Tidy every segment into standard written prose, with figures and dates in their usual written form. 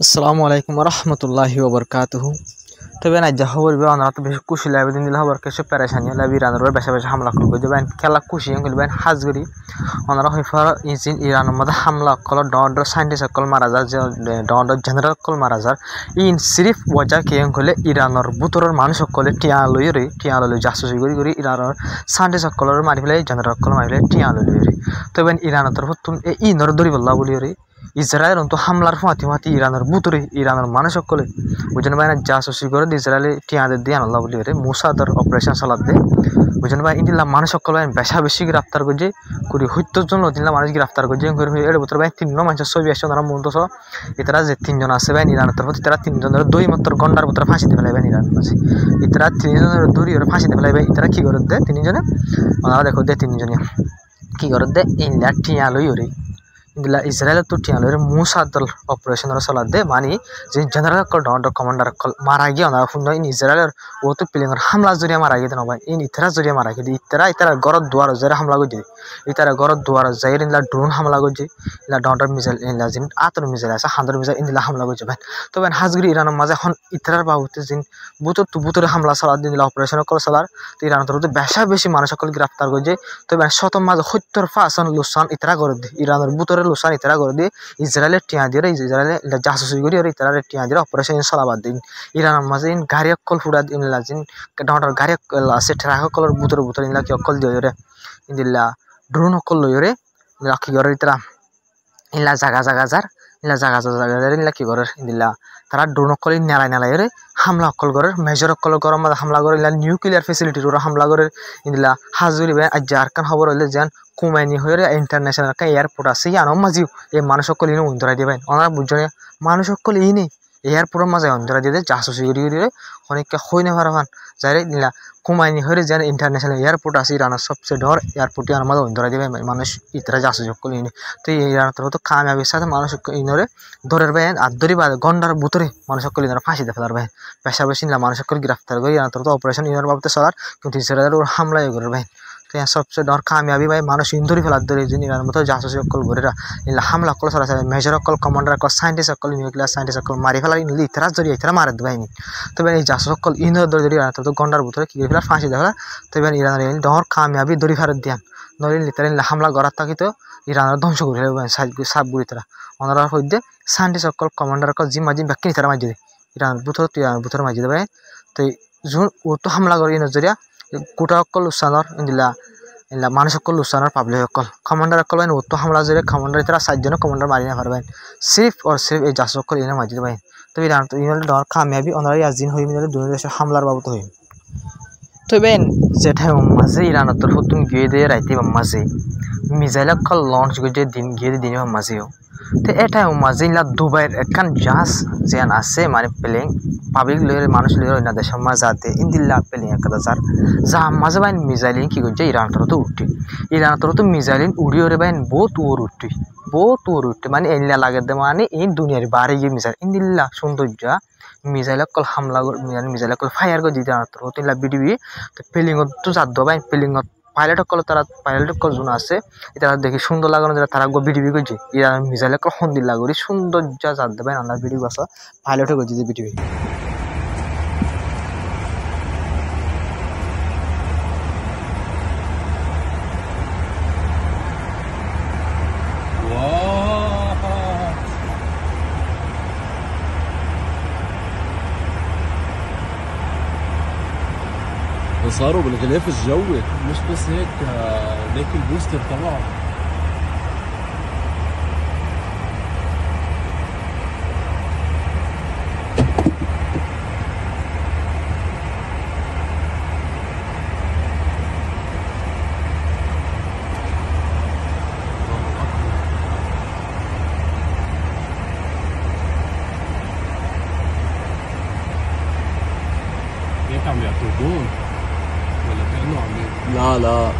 আসসালামু আলাইকুম রহমতুল্লাহি ওবরকাতুহু। তবে না যা খবর অনারা তো বেশি খুশি লাগবে দিন দিলে খবর কেসে পেরেশানি লাগবে ইরানের বেশা বেশা হামলা করবে যাবেন খেলা খুশি করবেন হাজগরি ওনারা হইফার ইজিন ইরানের মধ্যে হামলা কল ডর সাইন্টিস্ট কল মারা যায় ডর জেনারেল কল মারা যায় ইন সিরিফ ওজা কে হলে ইরানের বুতরের মানুষ সকলে টিয়া লই জাসুসি করি ইরানের সাইন্টিস্ট সকলের মারি ফেলে জেনারেল কল মারি ফেলে টিয়া লই তবে ইরানের তরফ তুমি ই নর দরি বল্লা বলি ইসরায়েল তো হামলার ফাঁতি ইরানের বুতরে ইরানের মানুষ সকলে বুঝেন ভাই না জাসুসি করে ইসরায়েলে টিয়াদের দিয়ে আনল্লা বলি মুসাদর অপারেশন চালাত দে বুঝেন ভাই ইন্দিল্লা মানুষ সকলে বেশা বেশি গ্রেফতার করছে কুড়ি 70 জন দিনলা মানুষ গ্রেফতার করছে এর ভিতরে ভাই 3 মানুষের ছবি আসছে ওনারা মূলত এতারা যে 3 জন আছে ভাই ইরানের তরফ তারা 3 জনের দুই মাত্র গন্ডার ভিতরে ফাঁসিতে ফেলাইবেন ইরান মাঝে এতারা 3 জনের দড়ি ওরা ফাঁসিতে ফেলাইবে এতারা কি করে দে 3 জনে ওনারা দেখো দে 3 জনে কি করে দে ইনলা টিয়া লই ওরে ইংলা ইসরায়েল তো টিয়ালের মুসাদল অপারেশন চালাত দে মানে যে জেনারেল কল ডর কমান্ডার কল মারা গিয়ে ওনারা ফুন্দ ইন ইসরায়েলের ও তো প্লেনের হামলা জরিয়া মারা গিয়ে নবাই ইন ইতারা জরিয়া মারা গিয়ে ইতারা গরত দুয়ার জরে হামলা করছে ইতারা গরত দুয়ার জাইর ইনলা ড্রোন হামলা করছে ইলা ডর মিসাইল ইনলা জিন আতর মিসাইল আছে হান্দর মিসাইল ইনলা হামলা করছে ভাই তবে হাজগরি ইরানের মাঝে এখন ইতারার বাহুতে জিন বুতরে হামলা চালাত দিন অপারেশন কল চালার তো ইরানের তো বেশা বেশি মানুষ সকল গ্রেফতার করছে তবে শত মাঝে 70% লুসান ইতারা করে দি ইরানের বুতরে লুসান ইতারা করে দিয়ে ইসরায়েলের টিয়া দিয়ে ইসরায়েলে জাসুসি করি আর ইতারা টিয়া দিয়ে অপারেশন চালাবাদ দিন ইরানের মাঝে ইন গাড়ি অকল ফুড়া ইনলা জিন ডাউটার গাড়ি আছে ট্রাক অকলের বুতরে ইনলা কি অকল দিয়ে রে ইনদিল্লা ড্রোন অকল লই রে রাখি করে ইতারা ইনলা জাগা যার ইনলা জাগা ইনলা কি করে ইনদিল্লা তারা ড্রোন অকল নেলাই রে হামলা অকল করে মেজর অকল গরম মাঝে হামলা করে ইনলা নিউক্লিয়ার ফেসিলিটির ওরা হামলা করে ইনদিল্লা হাজুরি ভাই আজ আরকান খবর হইলে যেন কুমাইনি হয়ে ইন্টারন্যাশনাল এয়ারপোর্ট আছে ইয়ানো মাঝিও এই মানুষ সকল ইনে অন্তরা দিবেন ওনারা বুঝছেন মানুষ সকল ইনে এয়ারপোর্টের মাঝে অন্তরা দিয়ে জাসুসি করি অনেককে হই না ভারান যাই নিলা কুমাইনি হয়ে যেন ইন্টারন্যাশনাল এয়ারপোর্ট আছে ইরানের সবচেয়ে ডর এয়ারপোর্টে আমার মাঝে অন্তরা দিবেন মানুষ ইতরা জাসুসি সকল ইনে তো ইরানের তরফ তো কামিয়াবির সাথে মানুষ ইনরে ধরের ভাই আদরি বা গন্ডার বুতরে মানুষ সকল ইনারা ফাঁসিতে ফেলার ভাই পেশা বেশি নিলা মানুষ সকল গ্রেফতার করে ইরানের তরফ তো অপারেশন ইনার বাবদে চলার কিন্তু ইসরায়েলের ওর হামলাই করে ভাই তো সবচেয়ে ডর কামিয়াবি ভাই মানুষ ইন্দুরি ফেলার ধরে যে ইরানের মতো জাসুসি সকল ঘুরেরা ইনলা হামলা কল চলা মেজর অকল কমান্ডার অকল সাইন্টিস্ট অকল নিউক্লিয়ার সাইন্টিস্ট অকল মারি ফেলার ইনলি ইতারা জড়িয়ে ইতারা মারে দেবাইনি তবে এই জাসুস অকল ইন্দুর ধরে ইরান তো গন্ডার ভিতরে কি ফেলার ফাঁসি দেওয়া তবে ইরানের ডর কামিয়াবি দড়ি ফেরত দিয়ান নইলে ইতারা হামলা করার থাকিতো ইরানের ধ্বংস করে ফেলবেন সাব গুড়ি তারা ওনারা হইতে সাইন্টিস্ট অকল কমান্ডার অকল জিম ব্যাখ্যা তারা মাঝে ইরান বুথর মাঝে দেবে তো যখন ও তো হামলা করে নজরিয়া গোটা অকল উৎসানর ইন্দিলা ইলা মানুষ সকল উৎসানর পাবলিক অকল কমান্ডার অকল বাইন তো হামলা জরে কমান্ডার তারা 7 জন কমান্ডার মারি না পারবেন সিরিফ এই জাসুস অকল ইনে মাঝে দেবেন তবে ইরান তো ইনলে ডর কামিয়াবি ওনারা ইয়াজিন হই মিলে দুই দেশের হামলার বাবদ হই তবে যেটাই মাঝে ইরানের তরফ তুমি গিয়ে দিয়ে রাইতে মাঝে মিসাইল অকল লঞ্চ করে দিন গিয়ে দিনে মাঝেও তো এটাই মাঝে ইলা দুবাইয়ের একখান জাহাজ যেন আছে মানে প্লেন পাবলিক লয়ের মানুষ লয়ের অন্য দেশের মাঝাতে ইন্দিল্লা প্লেন একটা যা মাঝে বাইন মিসাইলিন কি করছে ইরান তরফ তো উঠে ইরান তরফ তো মিসাইলিন উড়ি ওরে বাইন বহুত উঠে মানে এনলা লাগে দে মানে এই দুনিয়ার বারে গিয়ে মিসাইল ইন্দিল্লা সৌন্দর্য মিসাইল অকল হামলা মিসাইল অকল ফায়ার করে দিতে তরফ তো ইলা বিডিবি তো প্লেনত তো যাদ বাইন প্লেনত পাইলট অকল তারা পাইলট অকল যোন আছে তারা দেখি সুন্দর লাগানো যারা তারা বিডিবি করছে ইরান মিসাইল অকল সন্দির লাগরি সৌন্দর্য যাদ দেবেন আমরা বিডিবি বাসা পাইলটে করছে যে বিডিবি صاروا بالغلاف الجوي مش بس هيك ليك البوستر طبعا هيك عم يعطوكم ولا كأنه عم لا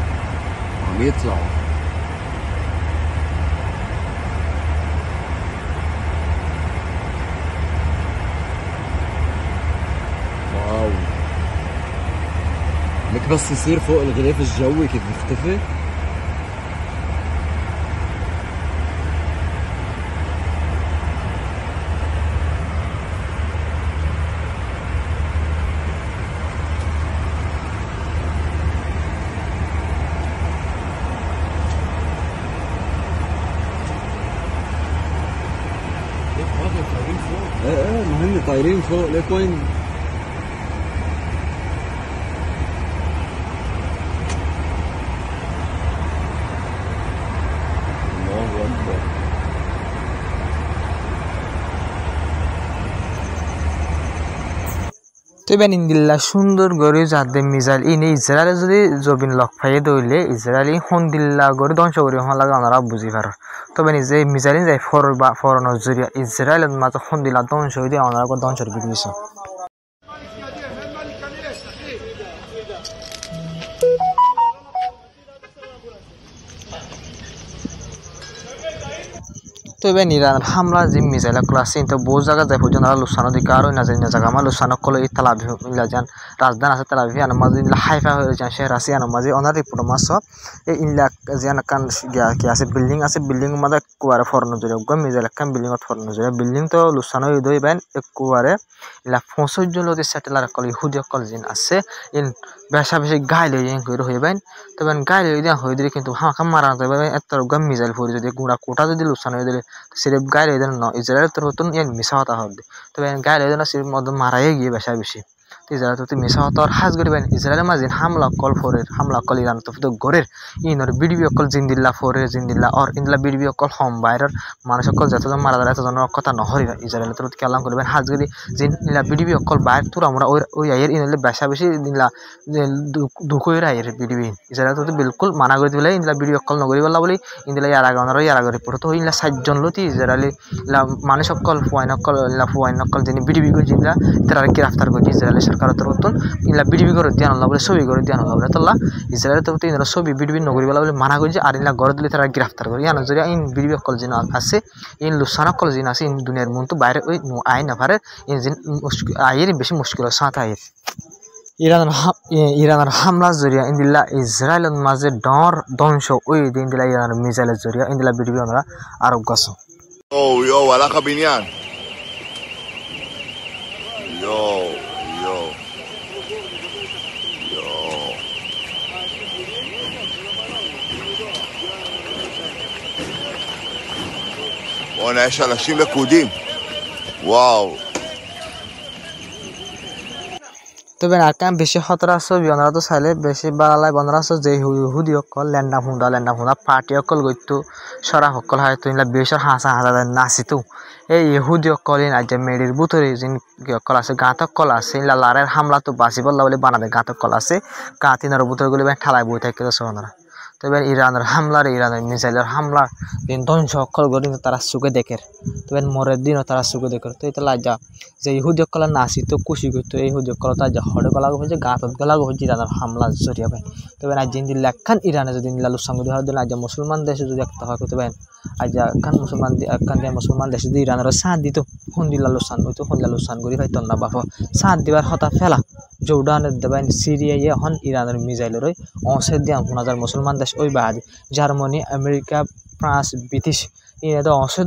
عم يطلعوا واو لك بس يصير فوق الغلاف الجوي كيف بيختفي ما هم طايرين فوق ليك وين؟ الله أكبر. তো এবার ইন্দিল্লা সুন্দর করে যাদের মিসাইল ইনে ইসরায়েলে যদি জবিন লক পাইয়ে দইলে ইসরায়েলি হন্দিল্লা করে ধ্বংস করে হওয়া লাগে ওনারা বুঝি পার। তবে নিজে মিসাইল যাই ফরনের জরিয়া ইসরায়েলের মাঝে হন্দিল্লা ধ্বংস হয়ে দিয়ে ওনারা ধ্বংসের বিধিছে। তো এবার ইরানের হামলা যে মিসাইল আছে তো বহু জায়গা যায় পর্যন্ত লুসানো দিকে আরো না জানি না জায়গা আমার লুসানো কলে এই তালাভি যান রাজধানী আছে তালাভি আনার মাঝে হাইফা হয়ে যান শেহর আছে আনার মাঝে ওনার রিপোর্ট মাস এই ইনলা যে কান কি আছে বিল্ডিং মাঝে কুয়ারে ফরন জোরে গম মিসাইল কান বিল্ডিং ফরন জোরে বিল্ডিং তো লুসানো হয়ে বেন কুয়ারে ইলা 65 জন লোক সেটেলার কল ইহুদি কল জিন আছে ইন বেশা বেশি গাইল হয়ে হইবেন তবে গাইল হয়ে হয়ে দিলে কিন্তু হামাকা মারা যাবে এত গম মিসাইল ফুরি যদি গুড়া কোটা যদি লুসানো হয়ে দিলে সিরিফ গাইল হয়ে ন ইসরায়েলের তোর হতো মিশা হতা হবে তবে গাইল হয়ে না সিরিফ মধ্যে মারাই গিয়ে বেশা বেশি ইসরায়েল তো মিশা হতো আর হাজ করিবেন ইসরায়েলের মাঝে হামলা কল ফোরের হামলা কল ইরান তো গরের ইনর বিডিবি কল জিন্দিল্লা ফোরে জিন্দিল্লা আর ইনলা বিডিবি কল হম বাইরের মানুষ কল যতজন মারা যায় এতজনের কথা নহরি ইসরায়েল তো কেলাম করবেন হাজ করি জিন্দিল্লা বিডিবি কল বাইর তোর আমরা ওই আয়ের ইনলে বেশা বেশি দিলা দুঃখের আয়ের বিডিবি ইসরায়েল তো বিলকুল মানা করে দিলে ইনলা বিডিবি কল নগরি বললা বলি ইনলা ইয়ার আগে ওনার ইয়ার আগে রিপোর্ট তো ইনলা 60 জন লতি ইসরায়েলি মানুষ কল ফুয়াইন কল যিনি বিডিবি করে জিন্দা তারা গ্রেফতার করে ইসরায়েলি সরকার তো ইনলা বিডিবি করে দিয়ান আল্লাহ বলে ছবি করে দিয়ান আল্লাহ বলে তোলা ইসরায়েল তো ইনরা ছবি বিডিবি নগরি বলা বলে মানা করে আর ইনলা গড় দিলে তারা গ্রেফতার করে ইয়ান যদি ইন বিডিবি কল যিনি আছে ইন লুসানা কল যিনি আছে ইন দুনিয়ার মন তো বাইরে ওই আইন না পারে ইন যিনি আয়ের বেশি মুশকিল সাত আয়ের ইরানের হামলার জরিয়া ইন্দিল্লা ইসরায়েলের মাঝে ডর ধ্বংস ওই দিন দিলা ইরানের মিসাইলের জরিয়া ইন্দিল্লা বিডিবি আমরা আরব গছ יו, הלך הבניין. יו. בוא'נה, יש אנשים לכודים. וואו. তবে আকাম বেশি খতরা ছবি ওনারা তো চাইলে বেশি বাড়ালাই বনারা যে হুদি অকল ল্যান্ডা ফুন্দা পার্টি অকল গইতো সরা সকল হয় তুইলা বেশর হাসা নাচিতো এই ইহুদি অকল আজ মেডির বুতরে যিন অকল আছে গাঁত অকল আছে লারের হামলা তো বাঁচি বললা বলে বানাবে গাঁত অকল আছে গাঁতিনার বুতরে গুলি ঠালাই বই থাকে ওনারা তবে ইরানের হামলার ইরানের মিসাইলের হামলার দিন ধ্বংস অকল গড়ি তারা চোখে দেখে তবে মরের দিনও তারা চোখে দেখে তো এটা লাজা যে ইহুদি অকল নাচি তো খুশি করতো এই ইহুদি অকল তার যে হড়ে গলা হয়েছে গাঁতত গলা হয়েছে ইরানের হামলা জরিয়া পাই তবে আজ দিন দিন লেখান ইরানে যদি নিলালু সঙ্গে হয় দিন আজ মুসলমান দেশে যদি একটা হয় করতে পারেন আজ খান মুসলমান দেশে যদি ইরানের সাথ দিত হন্দিল্লালু সান হইতো হন্দিল্লালু সান করি পাইত না বাপ সাথ দিবার হতা ফেলা জোর্ডানের দেবেন সিরিয়া এখন ইরানের মিসাইলের ওই অংশের দিয়ে 1000 মুসলমান দেশ ওই বাহাদি জার্মানি আমেরিকা ফ্রান্স ব্রিটিশ ইনাদের অংশের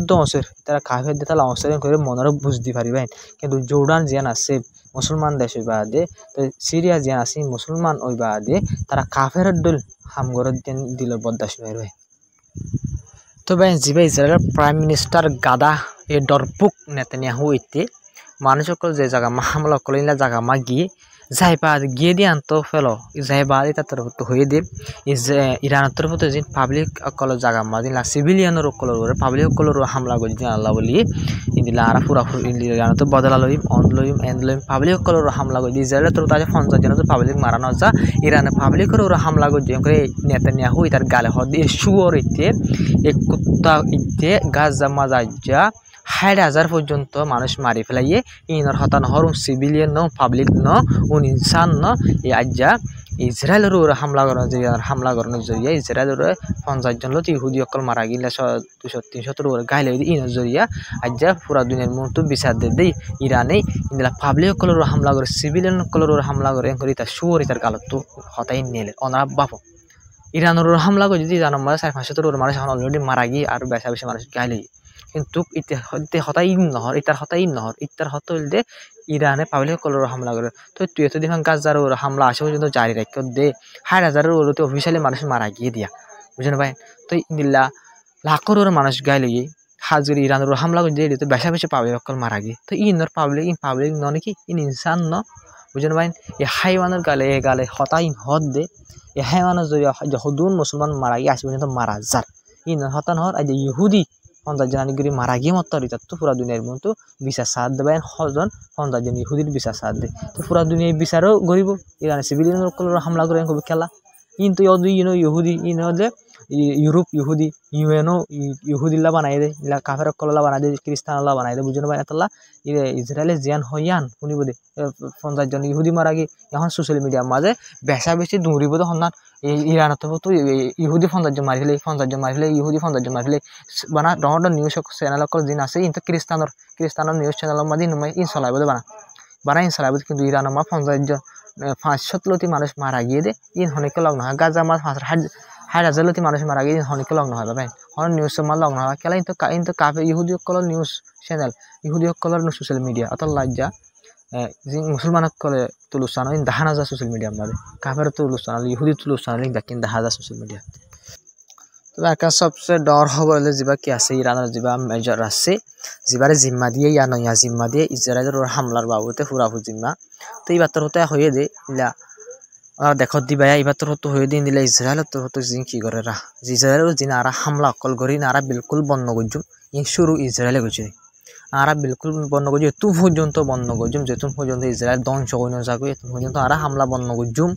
তারা কাফের দিয়ে তাহলে অংশের করে মনেরও বুঝতে পারিবেন কিন্তু জোর্ডান জিয়ান আছে মুসলমান দেশ ওই বাদে তো সিরিয়া জিয়ান আছে মুসলমান ওই বাদে তারা কাফের দল হামগরের দিল বদাস হয়ে তবে জিবা ইসরায়েলের প্রাইম মিনিস্টার গাদা এ ডরপুক নেতানিয়াহু ইতে মানুষ সকল যে জায়গা হামলা করলে জায়গা মা গিয়ে যাইবাদ গিয়ে দিয়ে আনতো ফেলো যাইবাদ তার তরফ হয়ে দিয়ে ইরানের তরফ যে পাবলিক অকল জায়গা মা দিলা সিভিলিয়ানের অকলর পাবলিক অকলর হামলা করে দিন আল্লাহ বলি ইন্দিলা আর পুরাপুরি ইরানের তো বদলা লইম এন্ড লইম পাবলিক অকলর হামলা করে দিয়ে ইসরায়েলের তরফ তাদের 50 জন তো পাবলিক মারানো যা ইরানের পাবলিকের হামলা করে দিয়ে করে নেতানিয়াহু তার গালে হদ দিয়ে শুয়োর ইতে এক কুত্তা ইতে গাজা মাজা 60,000 পর্যন্ত মানুষ মারি ফেলাইয়ে ইনর হতান হর সিভিলিয়ান ন পাবলিক ন ইনসান ন এই আজ্জা ইসরায়েলের হামলা করানোর জরিয়া ইসরায়েলের 50 জন লোক ইহুদি অকল মারা গিলা 200-300 গাইলে ইনর জরিয়া আজ্জা পুরা দুনিয়ার মতো বিচার দেই ইরানে ইনলা পাবলিক অকলের হামলা করে সিভিলিয়ান অকলের হামলা করে করি তার শুয়োর তার গালত তো হতাই নেলে অনার বাপ ইরানের হামলা করে যদি ইরানের মাঝে 400-500 মানুষ এখন অলরেডি মারা গিয়ে আর বেশি মানুষ গাইলে কিন্তু হতাই নহর ইতার হত হইলে ইরানে পাবলিক কলর হামলা করে তো তুই এত দিন গাজার হামলা আসে পর্যন্ত জারি রাখ দে 60,000 ওর অফিসিয়ালি মানুষ মারা গিয়ে দিয়া বুঝলেন ভাই তো ইন্দিল্লা লাখর মানুষ গাইলে হাজরি ইরানের হামলা করছে এটা তো বেশা বেশি পাবলিক অকল মারা গিয়ে তো ইনর পাবলিক ন নাকি ইন ইনসান ন বুঝেন ভাই এ হাইওয়ানের গালে হতাইন হদ দে এ হাইওয়ানের যদি হদুন মুসলমান মারা গিয়ে আসে পর্যন্ত মারা যার ইন হতান হর আজ ইহুদি জানি করি মারা গিয়ে মত তো পুরা দুনিয়ার মতো বিচার সাথ দেবেন হজন জন ইহুদির বিচার সাথ দে তো পুরা দুনিয়ার বিচারও গরিব ইরানের সিভিলিয়ান হামলা করে কবি খেলা কিন্তু ইহুদি হলে ইউরোপ ইহুদি ইউএনও ইহুদিল্লা বানাই দে ইলা কাফের কললা বানাই দে খ্রিস্টানলা বানাই দে বুঝুন ভাই এতলা ইসরায়েলের জিয়ান হইয়ান শুনিব দে 50 জন ইহুদি মারা গিয়ে এখন সোশ্যাল মিডিয়ার মাঝে বেশা বেশি দৌড়িব তখন না ইরানত তো ইহুদি 50 জন মারি ফেলে 50 জন মারি ফেলে ইহুদি 50 জন মারি ফেলে বানা ডর নিউজ চ্যানেল দিন আছে কিন্তু খ্রিস্টানের নিউজ চ্যানেলের মাঝে ইন চলাইব দে বানা ইন চলাইব কিন্তু ইরানের মা 50 জন 570 মানুষ মারা গিয়ে দে ইন হনিকে লগ্ন হয় গাজা মাছ 60,000 মানুষ মারা গিয়ে হনিকে লগ্ন হয় ভাই হন নিউজ মার লগ্ন হয় কেলা কিন্তু কাফে ইহুদি সকলের নিউজ চ্যানেল ইহুদি সকলের সোশ্যাল মিডিয়া অত লজ্জা মুসলমান সকলে তুলুস্থান দেখা না যায় সোশ্যাল মিডিয়ার মাঝে কাফের তুলুস্থান ইহুদি তুলুস্থান কিন্তু দেখা যায় সোশ্যাল মিডিয়া তবে একটা সবচেয়ে ডর খবর হলে যা কি আছে ইরানের যা মেজর আছে যাবারে জিম্মা দিয়ে নয়া জিম্মা দিয়ে ইসরায়েলের হামলার বাবুতে ফুরাফু জিম্মা তো এই বার্তার হতে হয়ে দে ইলা দেখত দিবা এইবার তোর হতো হয়ে দিন দিলে ইসরায়েলের তোর হতো জিন কি করে রা ইসরায়েলের জিন আরা হামলা অকল করি না আরা বিলকুল বন্ধ করছুম শুরু ইসরায়েলে করছে আরা বিলকুল বন্ধ করছি এত পর্যন্ত বন্ধ করছুম যেতুন পর্যন্ত ইসরায়েল ধ্বংস করে যাবে এত পর্যন্ত আরা হামলা বন্ধ করছুম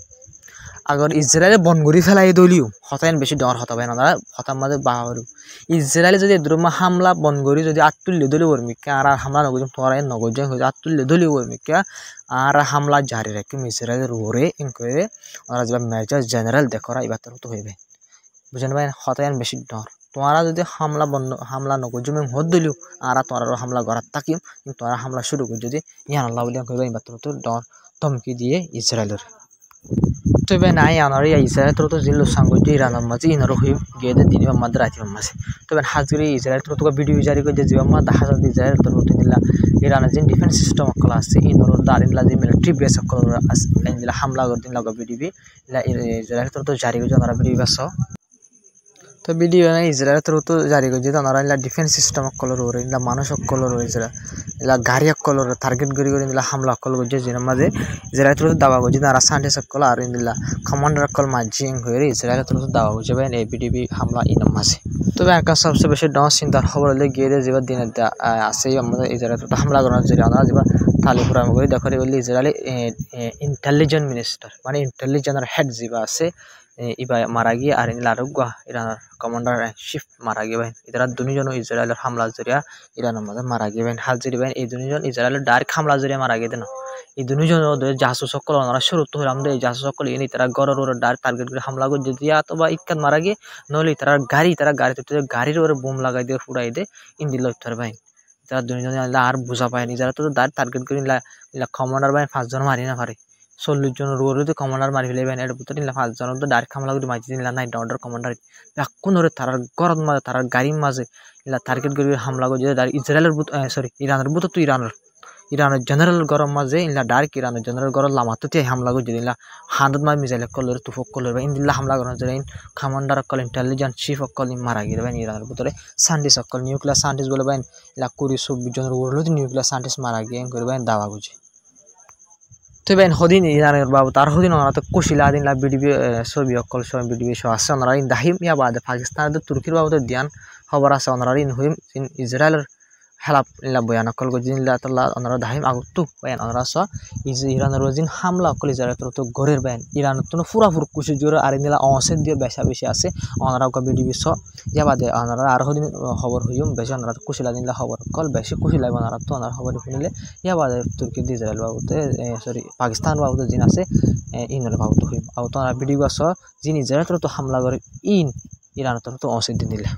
আগর ইসরায়েলে বন করি ফেলাই দলিও হতায়ন বেশি ডর হতাবে না তারা হতার মাঝে বাহারু ইসরায়েলে যদি দ্রুমা হামলা বন করি যদি আত্তুল্য দলীয় কর্মীকে আর হামলা নগরম তোরা নগরজন হয়ে আত্তুল্য দলীয় কর্মীকে আর হামলা জারি রাখি ইসরায়েলের ওরে করে ওরা যা মেজর জেনারেল দেখরা এবার তো হইবে বুঝেন ভাই হতায়ন বেশি ডর তোমরা যদি হামলা নগরজম হদ দলিও আর তোরা হামলা করার থাকিম কিন্তু তোরা হামলা শুরু করি যদি ইয়ান আল্লাহ বলে কইবে এবার তো ডর ধমকি দিয়ে ইসরায়েলের তবে নাই আনার ইসরায়েল তো জিল্লো সাংগজ্য ইরানের মাঝে ইনারও হয়ে গিয়ে দিন মাঝে রাতে মাঝে তবে হাজরি ইসরায়েল তো ভিডিও জারি করে যে দেখা যায় ইসরায়েল তো দিলা ইরানের যে ডিফেন্স সিস্টেম সকল আছে ইনর দাঁড়িলা যে মিলিটারি বেস সকল আছে হামলা করে দিন লাগা ভিডিও ইসরায়েল তো জারি করে ওনারা ভিডিও বাস তো ভিডিও নাই ইসরায়েল তো জারি করে ওনারা ডিফেন্স সিস্টেম সকলের ওরে মানুষ সকলের ইলা গাড়ি সকলের টার্গেট করে হামলা সকল করছে যেন মাঝে ইসরায়েল তো দাবা করছে তারা সান্ডে সকল আর ইন্দিলা কমান্ডার সকল মাঝিং হয়ে ইসরায়েল তো দাবা করছে ভাই এই বিডিবি হামলা ইনাম মাঝে তবে একটা সবচেয়ে বেশি ডর চিন্তার খবর হলে গিয়ে যে দিনের আছে আমাদের ইসরায়েল তো হামলা করার জন্য আমরা যে তালিপুরা করে দেখো বলি ইসরায়েলি ইন্টেলিজেন্ট মিনিস্টার মানে ইন্টেলিজেন্টের হেড যা আছে ইবা মারা গিয়ে আর লারুগা ইরানের কমান্ডার শিফ মারা গিয়ে ভাই এরা দুজন ইসরায়েলের হামলা জরিয়া ইরানের মাঝে মারা গিয়ে ভাই হাজরি ভাই এই দুজন ইসরায়েলের ডাইরেক্ট হামলা জরিয়া মারা গিয়ে দেন এই দুজন জাসুস সকল ওনারা শুরু তো হলাম এই জাসুস সকল এনে তারা গড়ের ওর ডাইরেক্ট টার্গেট করে হামলা করে দিয়া অথবা ইক্কাত মারা গিয়ে নইলে তারা গাড়ির ওর বোম লাগাই দিয়ে ফুড়াই দিয়ে ইন্দি লইতার ভাই তারা দুজন আর বোঝা পায়নি যারা তো ডাইরেক্ট টার্গেট করে কমান্ডার ভাই 5 জন মারি না পারে 40 জন রোড কমান্ডার মারি ফেলে এর ভিতরে 5 জন তো ডাইরেক্ট হামলা করে মারি দিলা নাই অর্ডার কমান্ডার এখন ওরে তার গরদ মাঝে তার গাড়ির মাঝে টার্গেট করে হামলা করে ইসরায়েলের সরি ইরানের বুত তো ইরানের জেনারেল গরম মাঝে ডাইরেক্ট ইরানের জেনারেল গরম লামাতে হামলা করে দিলা 100 মার মিসাইল কলর তুফক কলর ইন্দিল্লা হামলা করার জন্য commander call intelligent chief call মারা গিয়ে ভাই ইরানের ভিতরে সায়েন্টিস্ট সকল নিউক্লিয়ার সায়েন্টিস্ট বলে ভাই 20-24 জনের ওরলো নিউক্লিয়ার সায়েন্টিস্ট মারা গিয়ে করে ভাই দাওয়া গুছে তো বেন হদিন ইরানের বাবু তার হদিন ওনারা তো কুশিলা দিন বিডিবি ছবি অকল সব বিডিবি শো আছে ওনারা দাহিম ইয়া বাদে পাকিস্তানের তুর্কির বাবুতে ধ্যান খবর আছে ওনারা হইম ইসরায়েলের হেলাপ বয়ান অকল জিনিল্লা ওনারা দাহিম আগতো বয়ান ওনারা স ইরানের জিন হামলা অকল ইসরায়েল তো ঘরের বয়ান ইরানের তো পুরাপুর কুশি জোরে আর নিলা অসেন দিয়ে বেশা বেশি আছে ওনারা বিডিবি স ইয়া বাদে ওনারা আর হদিন খবর হইম বেশি ওনারা কুশিলা দিনলা খবর অকল বেশি কুশি লাগবে ওনারা তো ওনার খবর শুনিলে ইয়া বাদে তুর্কি ইসরায়েল বাবুতে সরি পাকিস্তান বাবুতে জিন আছে ইনের বাবুতে হইম আর তো ওনারা ভিডিও স জিন ইসরায়েল তো হামলা করে ইরানের তো অসেন দিন দিলা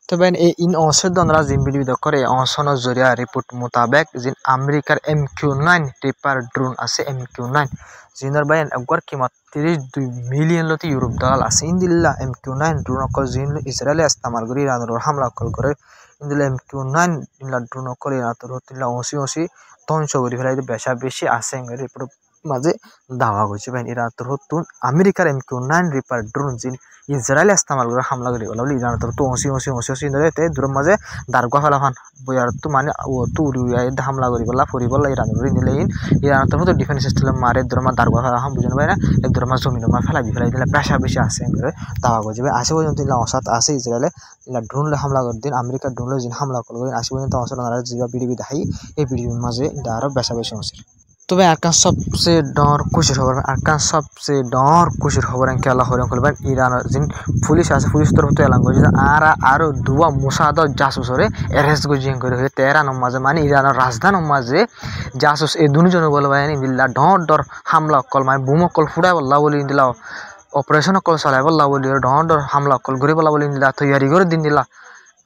তবে এই ইন অংশের দ্বারা জিম ভিডিও করে অংশনের জরিয়া রিপোর্ট মোতাবেক জিন আমেরিকার MQ-9 রিপার ড্রোন আছে MQ-9 জিনের বাইন একবার কিমত 32 মিলিয়ন লতি ইউরোপ ডলার আছে ইন্দিল্লা MQ-9 ড্রোন অকল জিন ইসরায়েলে ইস্তেমাল করে ইরানের হামলা করে ইন্দিল্লা MQ-9 ইনলা ড্রোন করে ইরানের হতিলা অংশি ধ্বংস করে ফেলাই বেশা বেশি আছে রিপোর্ট মাঝে দাওয়া হয়েছে বাইন ইরানের হতুন আমেরিকার MQ-9 রিপার ড্রোন জিন ইসরায়েল ইস্তেমাল করে হামলা করে বলে ইরানের তো অংশি ধরে দূর মাঝে দারগা ফেলাফান বইয়ার তো মানে ও তো উড়িয়ে হামলা করি বলা ফরি বলা ইরান দিলে ইরানের তো ডিফেন্স সিস্টেম মারে দূরমা দারগা ফেলাফান বুঝেন পাই না এক দূরমা জমিন মা ফেলাই দিলে পেশা বেশি আছে দাওয়া করছে আসে পর্যন্ত ইলা অসাত আছে ইসরায়েলে ইলা ড্রোন হামলা করে দিন আমেরিকার ড্রোন জিন হামলা করবেন আসে পর্যন্ত অসাত যা বিডিবি দেখাই এই বিডিবির মাঝে আরো বেশা বেশি আছে তবে আরকান সবচেয়ে ডর খুশির খবর আরকান সবচেয়ে ডর খুশির খবর খেলা হরে করবেন ইরানের যিনি পুলিশ আছে পুলিশ তরফ থেকে এলান করছে আরো দুয়া মুসাদ জাসুসরে অ্যারেস্ট করছে করে হয়ে তেহরানের মাঝে মানে ইরানের রাজধানীর মাঝে জাসুস এই দুজন বলবেন দিল্লা ডর হামলা কল মানে বুম কল ফুড়াই বললা বলি দিলা অপারেশন কল চলাই বললা বলি ডর হামলা কল ঘুরে বলা বলি দিলা তৈরি করে দিন দিলা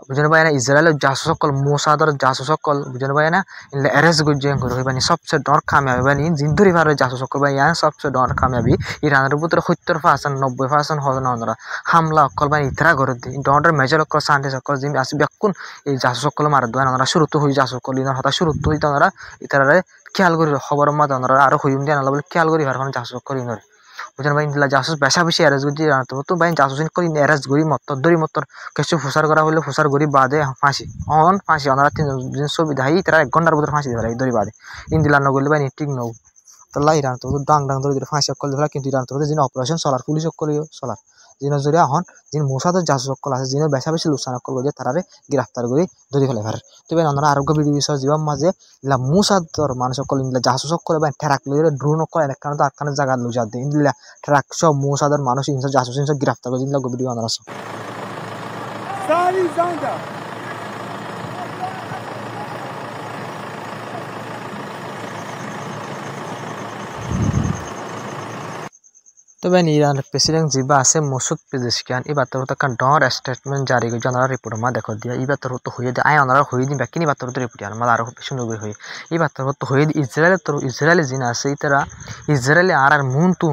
বুঝেন পাই না ইসরায়েলের জাসুসকল মোসাদর জাসুসকল বুঝেন পাই না ইনলে অ্যারেস্ট করছে করে হইবানি সবচেয়ে ডর কামিয়াবি বানি জিন্দুরি ভারে জাসুসকল বা ইয়ান সবচেয়ে ডর কামিয়াবি ইরানের উপরে 70% 90% হজন আমরা হামলা অকল বা ইতরা করে দিই ডর মেজর অকল শান্তি সকল জিম আসি বেকুন এই জাসুসকল মার দোয়ান আমরা শুরুতে হই জাসুসকল ইনার হতা শুরুতে হই আমরা ইতারে খেয়াল করি খবর মত আমরা আরো হইম দেন বলে খেয়াল করি ভার জাসুসকল ইনরে বুঝেন ভাই ইনলা জাসুস বেশা বেশি অ্যারেস্ট করছি তো ভাই জাসুস করি অ্যারেস্ট করি মত্তর দরি মত্তর কিছু ফুসার করা হলে ফুসার গরি বাদে ফাঁসি ফাঁসি ওনারা 3 দিন ছবি দেখাই তারা 1 ঘন্টার ভিতরে ফাঁসি দেবে দরি বাদে ইন্দিলা নগরলে ভাই ঠিক নৌ তো ইরান তো ডাং ধরে ফাঁসি করলে ফেলা কিন্তু ইরান তো যিনি অপারেশন চলার পুলিশ করলেও চলার যিনি জরিয়া হন যিনি মোসাদের জাসুস সকল আছে যিনি বেশা বেশি লুসান করবো যে তারারে গ্রেফতার করে ধরে ফেলে ভারে তবে ওনারা আরোগ্য বিধি বিষয় জীবন মাঝে ইলা মোসাদর মানুষ সকল ইনলা জাসুস সকল বা ঠেরাক লইরে ড্রোন সকল একখানে তো আটখানে জায়গা লুজা দিয়ে ইনলা ঠেরাক সব মোসাদের মানুষ ইনসা জাসুস ইনসা গ্রেফতার করে ইনলা ভিডিও ওনারা তবে ইরানের প্রেসিডেন্ট জিবা আছে মসুদ পেজেশকিয়ান এবার তোর একটা ডর স্টেটমেন্ট জারি করে ওনারা রিপোর্ট মা দেখো দিয়া এবার তোর তো হয়ে যায় ওনারা হয়ে দিন বাকি এবার তোর তো রিপোর্ট আর আরো সুন্দর করে হয়ে এবার তোর তো হয়ে ইসরায়েলের জিনা আছে তারা ইসরায়েলে আর মুন তু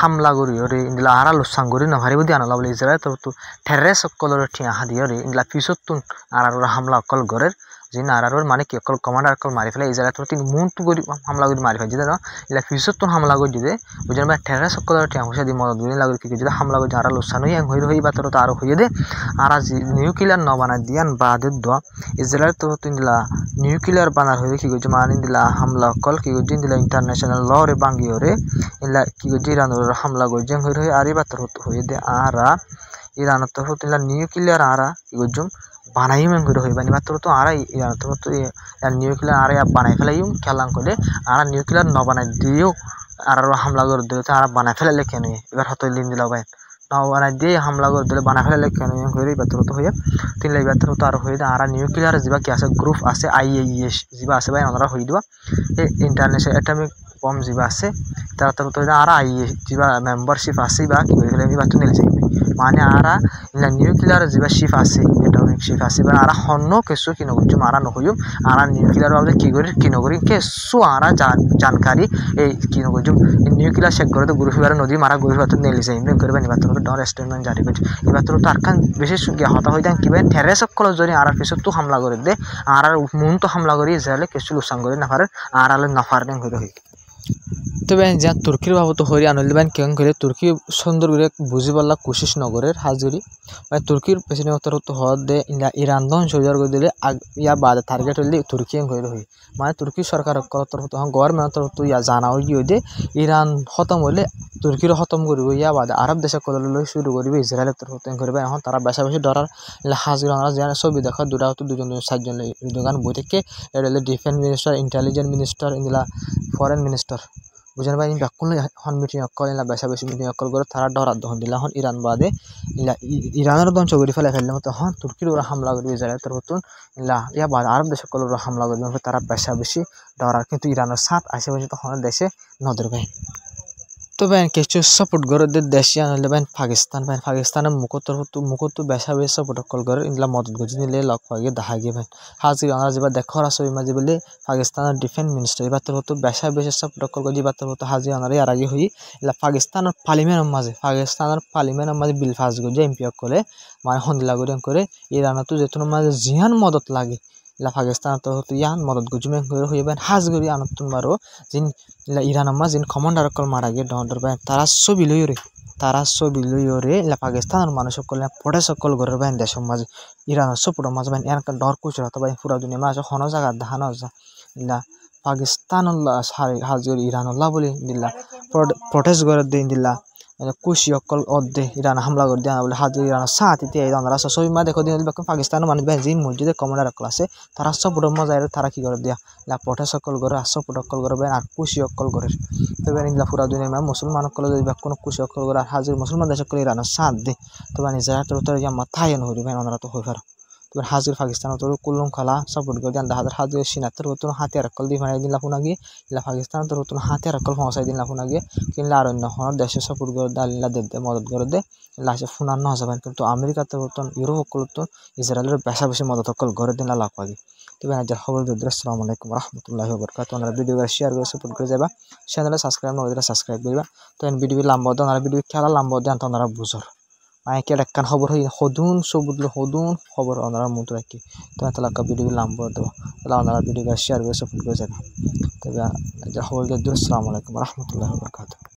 হামলা করি রে ইন্দিলা আর লোসাং করি না ভারি বুদ্ধি আনলা বলে ইসরায়েল তোর তো ঠেরে সকলের ঠিয়া হাদিও রে ইন্দিলা পিছত তুন আর হামলা অকল গরের যিনি আর মানে কি অকল কমান্ডার অকল মারি ফেলে ইসরায়েল তোর তিন মুন তু করি হামলা করে মারি ফেলে যেটা ইলা পিছত তুন হামলা করে দিতে বুঝলেন ভাই ঠেরে সকলের ঠিয়া হুসা দি মদত দিন লাগে কি যদি হামলা করে আর লোসান হই বা তোর তো আরো হয়ে দে আর নিউক্লিয়ার ন বানা দিয়ান বাদে দোয়া ইসরায়েল তোর তিন দিলা নিউক্লিয়ার বানার হয়ে কি করছে মানে দিলা হামলা অকল কি করছে দিলা ইন্টারন্যাশনাল ল রে বাঙ্গিও রে ইলা কি করছে ইরানের হামলা করছে হয়ে আর এবার তোর হয়ে দে আর ইরানের তো তিনলা নিউক্লিয়ার আর কি করছে বানাই করে হইবানি মাত্র তো আর ইরানের তো নিউক্লিয়ার আর বানাই ফেলাই খেলাম করে আর নিউক্লিয়ার ন বানাই দিয়েও আর হামলা করে দিলে তো আর বানাই ফেলালে কেন এবার হয়তো লিন দিলা ভাই ন বানাই দিয়ে হামলা করে দিলে বানাই ফেলালে কেন হয়ে এবার তো হয়ে তিনলে এবার তো আর হয়ে আর নিউক্লিয়ার যা কি আছে গ্রুপ আছে IAEA যা আছে ভাই ওনারা হয়ে দিবা এই ইন্টারন্যাশনাল অ্যাটমিক বম যা আছে তারা তো আর IAEA যা মেম্বারশিপ আছে বা কি করে এবার তো নিলে যাবে মানে আর নিউক্লিয়ার যা শিপ আছে অ্যাটমিক শিপ আছে বা আর হন্য কিছু কি নগর মারা নহইম আর নিউক্লিয়ার ভাবে কি করি কিছু আর জানকারি এই কি নগর নিউক্লিয়ার শেখ করে তো গুরুফিবার নদী মারা গুরুফিবার তো নেলি যাই এমনি করবেন এবার তো ডর স্টেটমেন্ট জারি করছে এবার তো আর কান বেশি সুগিয়া হতা হয়ে যান কিবা ঠেরে সকল জনি আর পিছত তো হামলা করে দে আর মুন তো হামলা করি ইসরায়েলে কিছু লুসান করে না পারে আর আলো নাফার নেন হয়ে হই তবে যা তুর্কির বাবদ হরি আনন্দ বান কেন করে তুর্কি সুন্দর করে বুঝি পারলা কোশিশ নগরের হাজরি মানে তুর্কির প্রেসিডেন্ট তো হদ দে ইরান ধ্বংস করে দিলে ইয়া বাদে টার্গেট হলে তুর্কি হয়ে হই মানে তুর্কি সরকার তরফ গভর্নমেন্ট তরফ তো ইয়া জানা হয়ে যে ইরান খতম হলে তুর্কিরও খতম করব ইয়া বাদে আরব দেশে করলে শুরু করবে ইসরায়েলের তরফ করবে এখন তারা বেশা বেশি ডরার হাজরি আমরা যে ছবি দেখা দুটা তো দুজন 7জন দোকান বই থেকে এটা হলে ডিফেন্স মিনিস্টার ইন্টেলিজেন্স মিনিস্টার ইন্দিলা ফরেন মিনিস্টার বুঝেন ভাই ব্যাকুল হন মিটিং অকল ইলা বেশা বেশি মিটিং অকল করে তারা ডরার দহন দিলা হন ইরান বাদে ইরানের ধ্বংস করে ফেলে তখন তুর্কির ওরা হামলা করবে ইসরায়েল তোর হতুন ইলা ইয়া বাদে আরব দেশ সকল ওরা হামলা করবে তারা বেশা বেশি ডরার কিন্তু ইরানের সাথ আশেপাশে তখন দেশে নজর ভাই তো বেন কিছু সাপোর্ট করে দেশিয়া হলে বেন পাকিস্তানের মুখতো বেসা সাপোর্ট কল করে ইনলা মদত গজি নিলে লক পাগে দেখা গিয়ে বেন হাজির আমরা যেবার দেখর আছে মাঝে বলে পাকিস্তানের ডিফেন্স মিনিস্টার এবার তো বেসা সাপোর্ট কল গজি বাত তো হাজির আমরা আর আগে হই ইলা পাকিস্তানের পার্লিমেন্টের মাঝে বিল পাস গজি এমপি কলে মানে হন্দিলা করে ইরান তো যেতুন মাঝে জিহান মদত লাগে ইলা পাকিস্তান তো ইয়ান মদত গজুমেন করে হইবেন হাজগরি আনতুন মারো জিন ইলা ইরান আম্মা জিন কমান্ডার কল মারা গে ডর বেন তারা ছবি লইরে ইলা পাকিস্তানের মানুষ সকল পড়ে সকল ঘরের বেন দেশের মাঝে ইরান সপুর মাঝে বেন এনকা ডর কুচরা তো বেন পুরা দুনিয়া মাঝে হন জায়গা দেখানো যা ইলা পাকিস্তান হাজগরি ইরান বলি দিলা প্রটেস্ট করে দিন দিলা কুশি অকল অর্ধে ইরান হামলা করে দেওয়া বলে হাজির ইরান সাথে আমরা ছবি মা দেখো দিন পাকিস্তানের মানুষ বেন জিন মসজিদে কমান্ডার অকল আছে তারা সব মজা তারা কি করে দেয়া ইলা প্রটেস্ট অকল করে সপুর অকল করে বেন আর কুশি অকল করে তো বেন ইলা পুরা দুনিয়া মা মুসলমান অকল যদি কোনো কুশি অকল করে আর হাজির মুসলমান দেশ অকল ইরান সাথ দে তো বেন ইসরায়েল তো জামা থাইন হরি বেন ওনারা তো হই পারে তো হাজির পাকিস্তান তো কুল্লুম খালা সাপোর্ট করে দেন হাজার হাজির সিনাতের তো হাতিয়ার অকল দি ফানাই দিন লাফুনা গিয়ে ইলা পাকিস্তান তো হাতিয়ার অকল পৌঁছাই দিন লাফুনা গিয়ে কিনলে আর অন্য হন দেশে সাপোর্ট করে দালিলা দে মদত করে দে লাশে ফুনান না যাবেন কিন্তু আমেরিকাতে মতন ইউরোপ অকল তো ইসরায়েলের বেশি মদত অকল করে দিন লাভ পাবি তবে আজ খবর দিদ্র আসসালামু আলাইকুম রহমতুল্লাহি ওয়া বারাকাতুহু আমরা ভিডিও শেয়ার করে সাপোর্ট করে যাবা চ্যানেলে সাবস্ক্রাইব না হলে সাবস্ক্রাইব করিবা তো এন ভিডিও লম্বা দেন আর ভিডিও খেলা লম্বা দেন তো আপনারা বুঝর মাইকে একখান খবর হই হদুন সবুদলো হদুন খবর ওনারা মত রাখি তো তালাকা ভিডিও লম্বা দেব তাহলে ওনারা ভিডিও শেয়ার করে সাপোর্ট করে যাবে তবে আজ খবর দিদ্র আসসালামু আলাইকুম রহমতুল্লাহি ওয়া বারাকাতুহু